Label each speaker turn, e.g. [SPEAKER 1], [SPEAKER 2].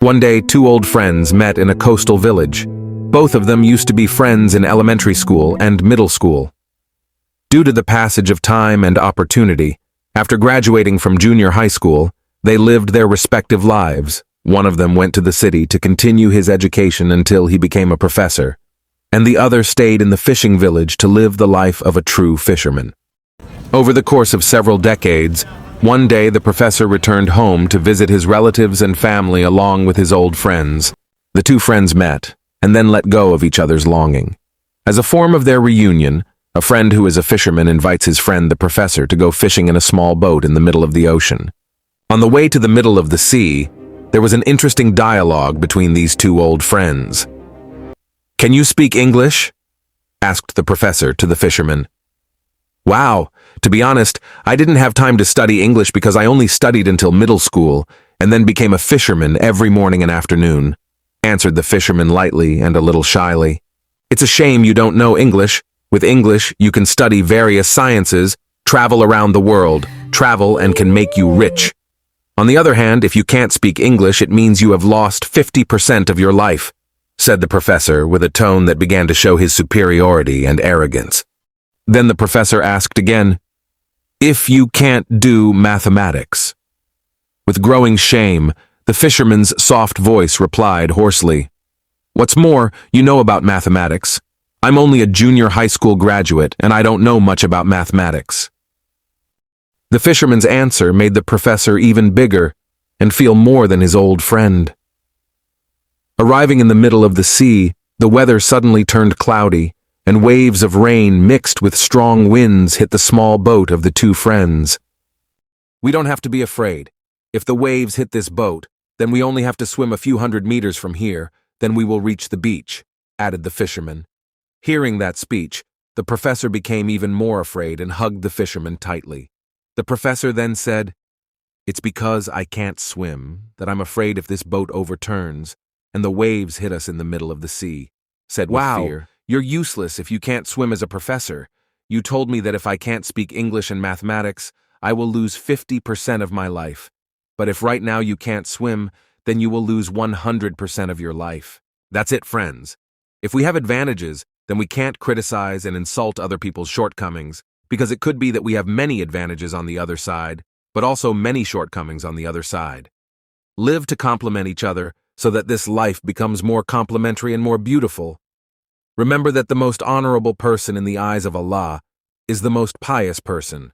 [SPEAKER 1] One day, two old friends met in a coastal village. Both of them used to be friends in elementary school and middle school. Due to the passage of time and opportunity, after graduating from junior high school, they lived their respective lives. One of them went to the city to continue his education until he became a professor, and the other stayed in the fishing village to live the life of a true fisherman. Over the course of several decades, one day the professor returned home to visit his relatives and family along with his old friends. The two friends met, and then let go of each other's longing. As a form of their reunion, a friend who is a fisherman invites his friend the professor to go fishing in a small boat in the middle of the ocean. On the way to the middle of the sea, there was an interesting dialogue between these two old friends. "Can you speak English?" asked the professor to the fisherman. "Wow, to be honest, I didn't have time to study English because I only studied until middle school and then became a fisherman every morning and afternoon," answered the fisherman lightly and a little shyly. "It's a shame you don't know English. With English, you can study various sciences, travel around the world, travel and can make you rich. On the other hand, if you can't speak English, it means you have lost 50% of your life," said the professor with a tone that began to show his superiority and arrogance. Then the professor asked again, "If you can't do mathematics?" With growing shame, the fisherman's soft voice replied hoarsely, "What's more, you know about mathematics. I'm only a junior high school graduate, and I don't know much about mathematics." The fisherman's answer made the professor even bigger and feel more than his old friend. Arriving in the middle of the sea, the weather suddenly turned cloudy, and waves of rain mixed with strong winds hit the small boat of the two friends. "We don't have to be afraid. If the waves hit this boat, then we only have to swim a few hundred meters from here, then we will reach the beach," added the fisherman. Hearing that speech, the professor became even more afraid and hugged the fisherman tightly. The professor then said, "It's because I can't swim that I'm afraid if this boat overturns and the waves hit us in the middle of the sea," said with fear. "You're useless if you can't swim as a professor. You told me that if I can't speak English and mathematics, I will lose 50% of my life. But if right now you can't swim, then you will lose 100% of your life. That's it, friends. If we have advantages, then we can't criticize and insult other people's shortcomings, because it could be that we have many advantages on the other side, but also many shortcomings on the other side. Live to complement each other so that this life becomes more complementary and more beautiful. Remember that the most honorable person in the eyes of Allah is the most pious person.